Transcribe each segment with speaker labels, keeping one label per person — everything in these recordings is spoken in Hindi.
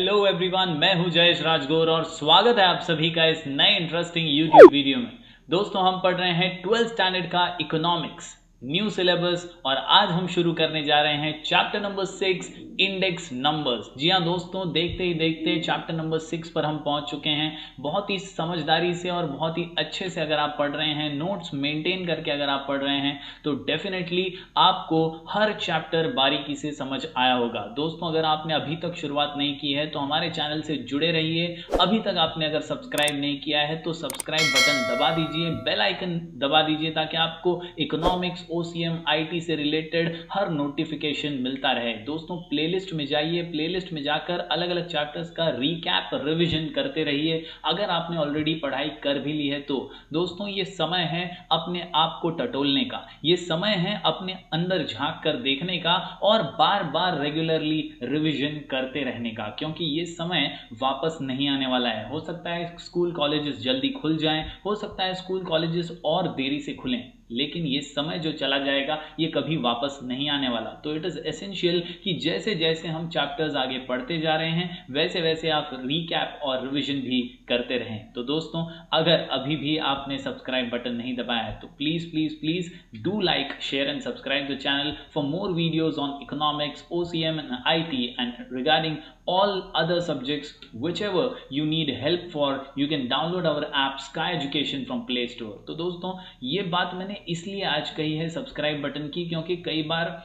Speaker 1: हेलो एवरीवन, मैं हूं जयेश राजगौर और स्वागत है आप सभी का इस नए इंटरेस्टिंग यूट्यूब वीडियो में। दोस्तों, हम पढ़ रहे हैं 12th स्टैंडर्ड का इकोनॉमिक्स न्यू सिलेबस और आज हम शुरू करने जा रहे हैं चैप्टर नंबर 6 इंडेक्स नंबर्स। जी हाँ दोस्तों, देखते ही देखते चैप्टर नंबर 6 पर हम पहुंच चुके हैं। बहुत ही समझदारी से और बहुत ही अच्छे से अगर आप पढ़ रहे हैं, नोट्स मेंटेन करके अगर आप पढ़ रहे हैं तो डेफिनेटली आपको हर चैप्टर बारीकी से समझ आया होगा। दोस्तों, अगर आपने अभी तक शुरुआत नहीं की है तो हमारे चैनल से जुड़े रहिए। अभी तक आपने अगर सब्सक्राइब नहीं किया है तो सब्सक्राइब बटन दबा दीजिए, बेल आइकन दबा दीजिए ताकि आपको इकोनॉमिक्स, ओसीएम, आईटी से रिलेटेड हर नोटिफिकेशन मिलता रहे। दोस्तों, प्लेलिस्ट में जाइए, प्लेलिस्ट में जाकर अलग अलग चैप्टर्स का रीकैप, रिवीजन करते रहिए। अगर आपने ऑलरेडी पढ़ाई कर भी ली है तो दोस्तों ये समय है अपने आप को टटोलने का, ये समय है अपने अंदर झांक कर देखने का और बार बार रेगुलरली रिवीजन करते रहने का, क्योंकि ये समय वापस नहीं आने वाला है। हो सकता है स्कूल कॉलेजेस जल्दी खुल जाएं, हो सकता है स्कूल कॉलेजेस और देरी से खुलें, लेकिन ये समय जो चला जाएगा ये कभी वापस नहीं आने वाला। तो इट इज एसेंशियल कि जैसे जैसे हम चैप्टर्स आगे पढ़ते जा रहे हैं वैसे वैसे आप रीकैप और रिवीजन भी करते रहें। तो दोस्तों, अगर अभी भी आपने सब्सक्राइब बटन नहीं दबाया है तो please please please do like, share and subscribe the channel for more videos on economics, OCM and IT and regarding all other subjects whichever you need help for. You can download our app Sky Education from Play Store. तो दोस्तों, ये बात मैंने इसलिए आज कही है सब्सक्राइब बटन की, क्योंकि कई बार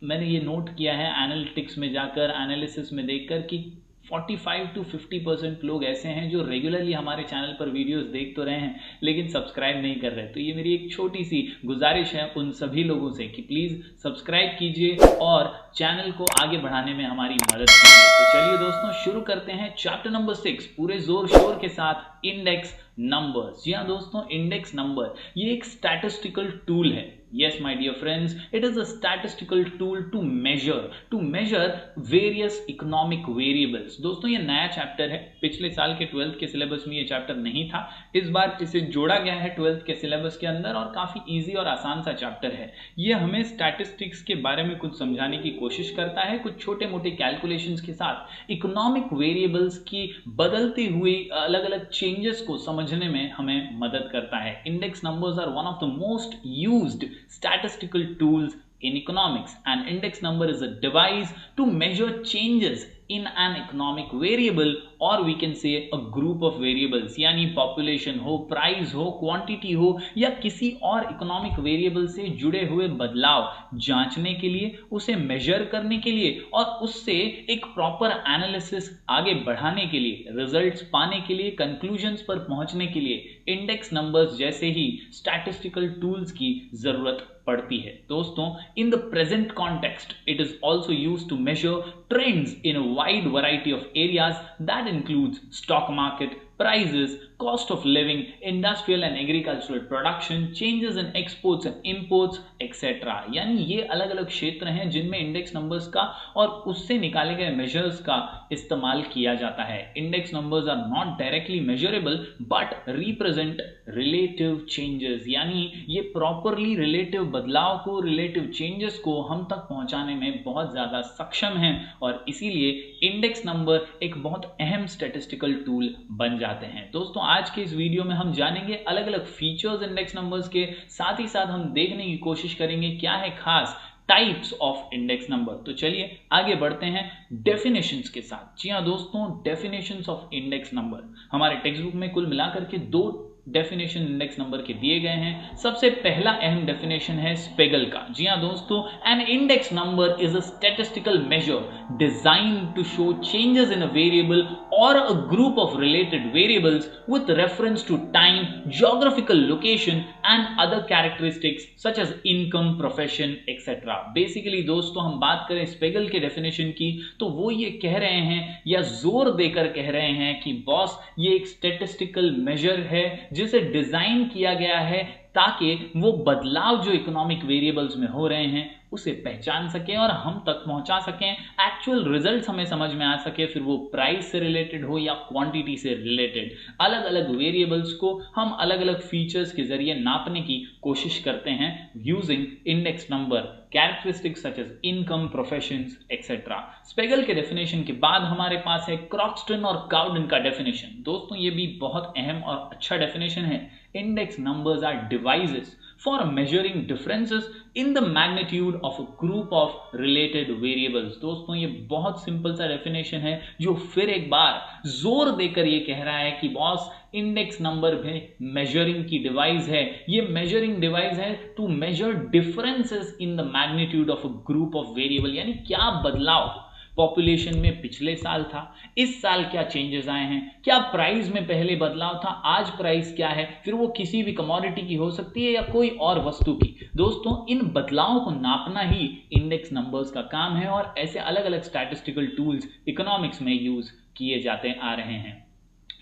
Speaker 1: मैंने ये नोट किया है एनालिटिक्स में जाकर, एनालिसिस में देखकर कि 45 to 50% लोग ऐसे हैं जो रेगुलरली हमारे चैनल पर वीडियोस देख तो रहे हैं लेकिन सब्सक्राइब नहीं कर रहे। तो ये मेरी एक छोटी सी गुजारिश है उन सभी लोगों से कि प्लीज सब्सक्राइब कीजिए और चैनल को आगे बढ़ाने में हमारी मदद कीजिए। तो चलिए दोस्तों, शुरू करते हैं चैप्टर नंबर 6 पूरे जोर शोर के साथ, इंडेक्स नंबर्स। जी हाँ दोस्तों, इंडेक्स नंबर ये एक स्टैटिस्टिकल टूल है। Yes, my dear friends, it is a statistical tool to measure various economic variables. दोस्तों, ये नया चैप्टर है, पिछले साल के 12th के सिलेबस में ये चैप्टर नहीं था। इस बार इसे जोड़ा गया है 12th के सिलेबस के अंदर और काफी इजी और आसान सा चैप्टर है। ये हमें स्टैटिस्टिक्स के बारे में कुछ समझाने की कोशिश करता है, कुछ छोटे मोटे कैलकुलेशंस के साथ इकोनॉमिक वेरिएबल्स की बदलती हुई अलग अलग चेंजेस को समझने में हमें मदद करता है। Index numbers are one of the most used statistical tools in economics. An index number is a device to measure changes in an economic variable or we can say a group of variables, यानी population हो, price हो, quantity हो या किसी और economic variable से जुड़े हुए बदलाव जांचने के लिए, उसे measure करने के लिए और उससे एक proper analysis आगे बढ़ाने के लिए, results पाने के लिए, conclusions पर पहुंचने के लिए index numbers जैसे ही statistical tools की जरूरत पड़ती है। दोस्तों, in the present context it is also used to measure trends in a wide variety of areas that includes stock market, prices, cost of living, industrial and agricultural production, changes in exports and imports, etc. यानी ये अलग अलग क्षेत्र हैं जिनमें इंडेक्स नंबर्स का और उससे निकाले गए मेजर्स का इस्तेमाल किया जाता है। Index numbers are not directly measurable but represent relative changes, यानी ये प्रॉपरली रिलेटिव बदलाव को, रिलेटिव चेंजेस को हम तक पहुंचाने में बहुत ज्यादा सक्षम हैं और इसीलिए इंडेक्स नंबर एक बहुत अहम स्टैटिस्टिकल टूल बन जाते हैं। दोस्तों, आज के इस वीडियो में हम जानेंगे अलग अलग फीचर्स इंडेक्स नंबर्स के, साथ ही साथ हम देखने की कोशिश करेंगे क्या है खास टाइप्स ऑफ इंडेक्स नंबर। तो चलिए आगे बढ़ते हैं डेफिनेशंस के साथ। जी हाँ दोस्तों, डेफिनेशंस ऑफ इंडेक्स नंबर हमारे टेक्स्ट बुक में कुल मिलाकर के 2 डेफिनेशन इंडेक्स नंबर के दिए गए हैं। सबसे पहला अहम डेफिनेशन है स्पेगल का। जी हाँ दोस्तों, an index number is a statistical measure designed to show changes in a variable और a group of related variables with reference to time, geographical location and other characteristics such as income, profession etcetera. Basically दोस्तों, हम बात करें स्पेगल के डेफिनेशन की तो वो ये कह रहे हैं या जोर देकर कह रहे हैं कि बॉस, ये एक स्टैटिस्टिकल मेजर है जिसे डिजाइन किया गया है ताकि वो बदलाव जो इकोनॉमिक वेरिएबल्स में हो रहे हैं उसे पहचान सकें और हम तक पहुंचा सकें, एक्चुअल रिजल्ट हमें समझ में आ सके, फिर वो प्राइस से रिलेटेड हो या क्वांटिटी से रिलेटेड। अलग अलग वेरिएबल्स को हम अलग अलग फीचर्स के जरिए नापने की कोशिश करते हैं using index number, characteristics such as income, professions etcetera. Spiegel के डेफिनेशन के बाद हमारे पास है क्रॉक्सटन और काउडन का डेफिनेशन। दोस्तों ये भी बहुत अहम और अच्छा डेफिनेशन है। Index numbers are devices for measuring differences in the magnitude of a group of related variables। दोस्तों ये बहुत सिंपल सा डेफिनेशन है जो फिर एक बार जोर देकर ये कह रहा है कि बॉस इंडेक्स नंबर भी मेजरिंग की डिवाइस है। ये मेजरिंग डिवाइस है to measure differences in the magnitude of a group of variable, यानी क्या बदलाव पॉपुलेशन में पिछले साल था, इस साल क्या चेंजेस आए हैं, क्या प्राइस में पहले बदलाव था, आज प्राइस क्या है, फिर वो किसी भी कमोडिटी की हो सकती है या कोई और वस्तु की। दोस्तों इन बदलावों को नापना ही इंडेक्स नंबर्स का काम है और ऐसे अलग अलग स्टैटिस्टिकल टूल्स इकोनॉमिक्स में यूज किए जाते आ रहे हैं।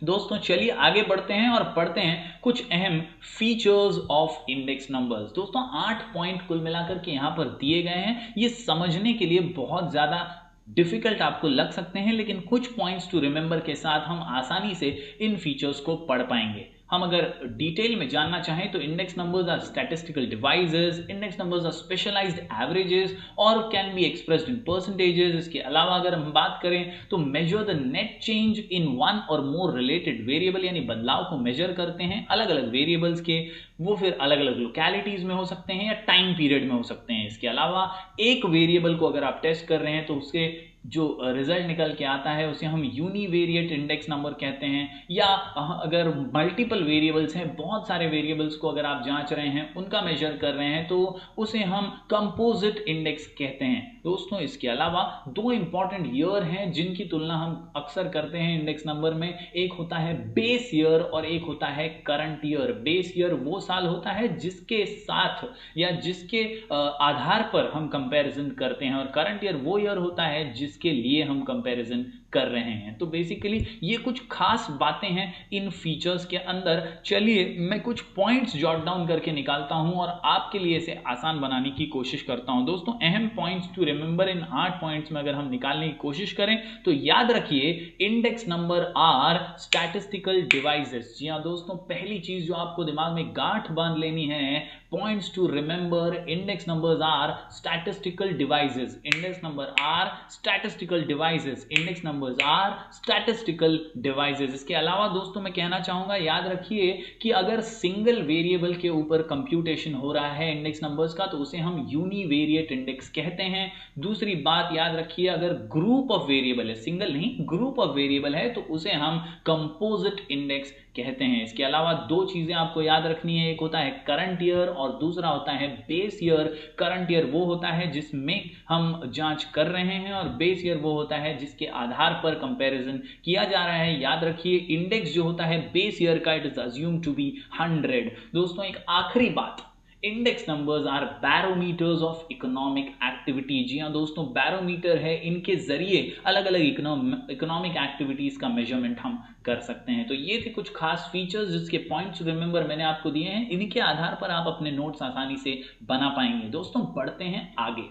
Speaker 1: दोस्तों चलिए आगे बढ़ते हैं और पढ़ते हैं कुछ अहम फीचर्स ऑफ इंडेक्स नंबर्स। दोस्तों 8 पॉइंट कुल मिलाकर के यहां पर दिए गए हैं। ये समझने के लिए बहुत ज्यादा डिफिकल्ट आपको लग सकते हैं, लेकिन कुछ पॉइंट्स टू रिमेंबर के साथ हम आसानी से इन फीचर्स को पढ़ पाएंगे। हम अगर डिटेल में जानना चाहें तो index numbers are statistical devices, index numbers are specialised averages और can be expressed in percentages. इसके अलावा अगर हम बात करें तो measure the net change in one और मोर रिलेटेड वेरिएबल, यानी बदलाव को मेजर करते हैं अलग अलग वेरिएबल्स के, वो फिर अलग अलग लोकेलिटीज में हो सकते हैं या टाइम पीरियड में हो सकते हैं। इसके अलावा एक वेरिएबल को अगर आप टेस्ट कर रहे हैं तो उसके जो रिजल्ट निकल के आता है उसे हम यूनिवेरिएट इंडेक्स नंबर कहते हैं, या अगर मल्टीपल वेरिएबल्स हैं, बहुत सारे वेरिएबल्स को अगर आप जांच रहे हैं, उनका मेजर कर रहे हैं, तो उसे हम कंपोजिट इंडेक्स कहते हैं। दोस्तों इसके अलावा दो इंपॉर्टेंट ईयर हैं जिनकी तुलना हम अक्सर करते हैं इंडेक्स नंबर में। एक होता है बेस ईयर और एक होता है करंट ईयर। बेस ईयर वो साल होता है जिसके साथ या जिसके आधार पर हम कंपैरिजन करते हैं, और करंट ईयर वो ईयर होता है जिसके लिए हम कंपैरिजन कर रहे हैं। तो बेसिकली ये कुछ खास बातें हैं इन फीचर्स के अंदर। चलिए मैं कुछ पॉइंट्स जॉट डाउन करके निकालता हूं और आपके लिए इसे आसान बनाने की कोशिश करता हूं। दोस्तों अहम points to remember in 8 points में अगर हम निकालने की कोशिश करें तो याद रखिए index number are statistical devices. जी हां दोस्तों, पहली चीज जो आपको दिमाग में गांठ बांध लेनी है, points to remember, index numbers are statistical devices. Index number are statistical devices, index numbers are statistical devices. इसके अलावा दोस्तों मैं कहना चाहूंगा, याद रखिए कि अगर सिंगल वेरिएबल के ऊपर कंप्यूटेशन हो रहा है इंडेक्स नंबर्स का तो उसे हम यूनिवेरिएट इंडेक्स कहते हैं। दूसरी बात याद रखिए, अगर ग्रुप ऑफ वेरिएबल है, सिंगल नहीं ग्रुप ऑफ वेरिएबल है, तो उसे हम कंपोजिट इंडेक्स कहते हैं। इसके अलावा दो चीजें आपको याद रखनी है, एक होता है करंट ईयर और दूसरा होता है बेस ईयर। करंट ईयर वो होता है जिसमें हम जांच कर रहे हैं और बेस ईयर वो होता है जिसके आधार पर कंपैरिजन किया जा रहा है। याद रखिए इंडेक्स जो होता है बेस ईयर का, it is assumed to be 100। दोस्तों एक आखिरी बात, index numbers are barometers of economic activity. जी हाँ दोस्तों, बैरोमीटर है, इनके जरिए अलग अलग इकोनॉमिक एक्टिविटीज का मेजरमेंट हम कर सकते हैं। तो ये थे कुछ खास फीचर्स जिसके पॉइंट्स रिमेंबर मैंने आपको दिए हैं। इनके आधार पर आप अपने नोट्स आसानी से बना पाएंगे। दोस्तों बढ़ते हैं आगे।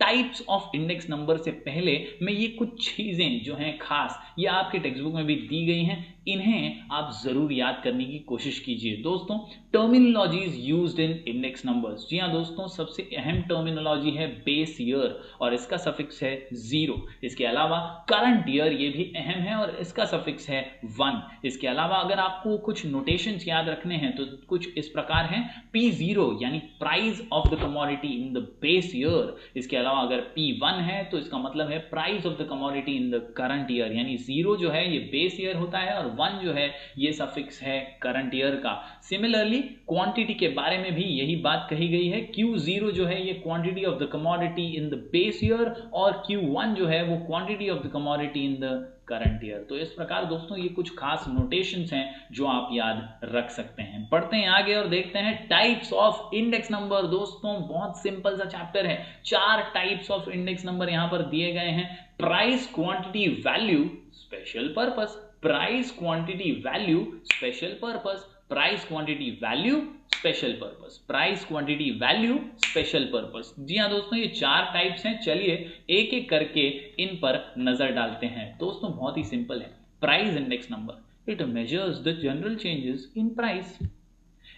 Speaker 1: टाइप्स ऑफ इंडेक्स नंबर से पहले मैं ये कुछ चीजें जो हैं खास, ये आपके टेक्स्ट बुक में भी दी गई हैं, इन्हें आप जरूर याद करने की कोशिश कीजिए। दोस्तों terminologies used in index numbers. जी हाँ दोस्तों, सबसे अहम टर्मिनोलॉजी है बेस ईयर और इसका सफिक्स है 0। इसके अलावा करंट ईयर ये भी अहम है और इसका सफिक्स है 1। इसके अलावा अगर आपको कुछ नोटेशंस याद रखने हैं तो कुछ इस प्रकार हैं, P0 यानी price of the commodity in the base year. इसके अलावा अगर P1 है तो इसका मतलब है price of the commodity in the current year, यानी 0 जो है ये बेस ईयर होता है और 1 जो है ये सफिक्स है करंट ईयर का। सिमिलरली क्वांटिटी के बारे में भी यही बात कही गई है, Q0 जो है ये quantity of the commodity in the base year और Q1 जो है वो quantity of the commodity in the current year. तो इस प्रकार दोस्तों ये कुछ खास नोटेशंस हैं जो आप याद रख सकते हैं। पढ़ते हैं आगे और देखते हैं टाइप्स ऑफ इंडेक्स नंबर। दोस्तों बहुत सिंपल सा चैप्टर है, 4 टाइप्स ऑफ इंडेक्स नंबर यहां पर दिए गए हैं। Price, quantity, value, special purpose. Price, quantity, value, special purpose. Price, quantity, value, special purpose. Price, quantity, value, special purpose. जी हाँ दोस्तों, ये 4 टाइप्स हैं। चलिए एक एक करके इन पर नजर डालते हैं। दोस्तों बहुत ही सिंपल है। Price index number, it measures the general changes in price.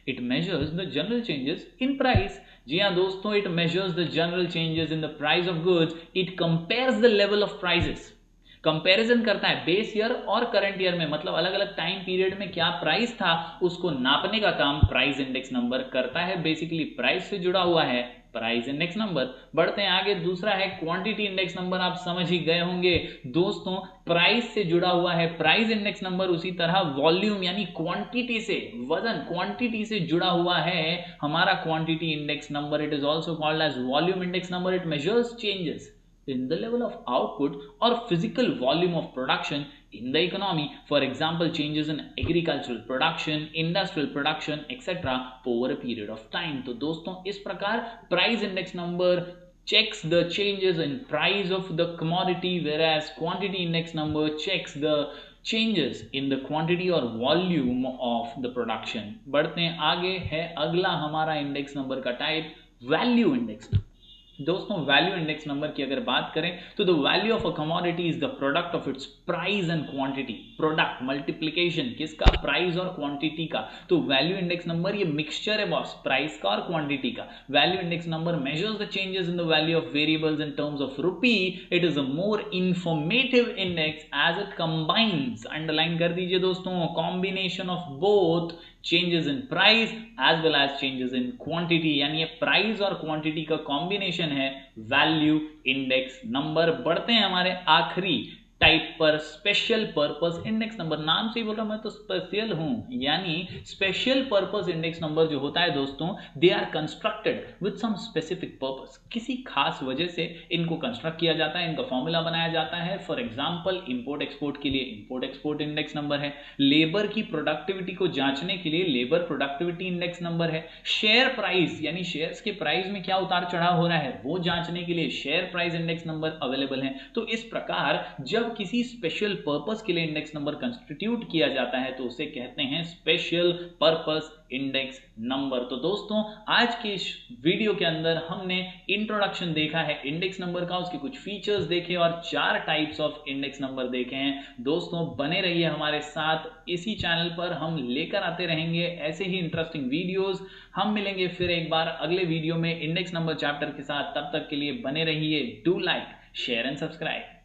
Speaker 1: It measures the general changes in price. जी हाँ दोस्तों, it measures the general changes in the price of goods. It compares the level of prices. Comparison करता है बेस ईयर और करंट ईयर में, मतलब अलग अलग टाइम पीरियड में क्या प्राइस था उसको नापने का काम प्राइस इंडेक्स नंबर करता है। बेसिकली प्राइस से जुड़ा हुआ है प्राइस इंडेक्स नंबर। बढ़ते हैं आगे। दूसरा है क्वांटिटी इंडेक्स नंबर। आप समझ ही गए होंगे दोस्तों, प्राइस से जुड़ा हुआ है प्राइस इंडेक्स नंबर। उसी तरह वॉल्यूम यानी क्वांटिटी से, वजन, क्वांटिटी से जुड़ा हुआ है हमारा quantity index number. It is also called as volume index number. It measures changes in the level of output or physical volume of production in the economy. For example, changes in agricultural production, industrial production, etc. over a period of time. तो दोस्तों इस प्रकार price index number checks the changes in price of the commodity, whereas quantity index number checks the changes in the quantity or volume of the production. बढ़ते हैं आगे। है अगला हमारा इंडेक्स नंबर का टाइप वैल्यू इंडेक्स। दोस्तों वैल्यू इंडेक्स नंबर की अगर बात करें तो the value of a commodity is the product of its price and quantity. Product multiplication किसका, प्राइस और क्वांटिटी का। तो वैल्यू इंडेक्स नंबर ये मिक्सचर है बॉस, प्राइस का और क्वांटिटी का। Value index number measures the changes in the value of variables in terms of rupee. It is a more informative index as it combines, underline कर दीजिए दोस्तों, combination of both changes in price as well as changes in quantity, यानी ये प्राइस और क्वांटिटी का कॉम्बिनेशन है वैल्यू इंडेक्स नंबर। बढ़ते हैं हमारे आखिरी टाइप पर, स्पेशल पर्पस इंडेक्स नंबर। नाम से ही बोल रहा मैं तो स्पेशल हूं, यानी स्पेशल पर्पस इंडेक्स नंबर जो होता है दोस्तों, they are constructed with some specific purpose. किसी खास वजह से इनको कंस्ट्रक्ट किया जाता है, इनका फॉर्मूला बनाया जाता है। फॉर एग्जांपल इंपोर्ट एक्सपोर्ट के लिए इंपोर्ट एक्सपोर्ट इंडेक्स नंबर है। लेबर की प्रोडक्टिविटी को जांचने के लिए लेबर प्रोडक्टिविटी इंडेक्स नंबर है। शेयर प्राइस यानी शेयर्स के प्राइस में क्या उतार चढ़ाव हो रहा है वो जांचने के लिए share price index number available है। तो इस प्रकार जब किसी स्पेशल पर्पस के लिए इंडेक्स नंबर कंस्टिट्यूट किया जाता है तो उसे कहते हैं स्पेशल पर्पस इंडेक्स नंबर। तो दोस्तों आज के इस वीडियो के अंदर हमने इंट्रोडक्शन देखा है इंडेक्स नंबर का, उसके कुछ फीचर्स देखे और 4 टाइप्स ऑफ इंडेक्स नंबर देखे हैं। दोस्तों बने रहिए हमारे साथ, इसी चैनल पर हम लेकर आते रहेंगे ऐसे ही इंटरेस्टिंग वीडियोस। हम मिलेंगे फिर एक बार अगले वीडियो में इंडेक्स नंबर चैप्टर के साथ। तब तक के लिए बने रहिए। Do like, share and subscribe.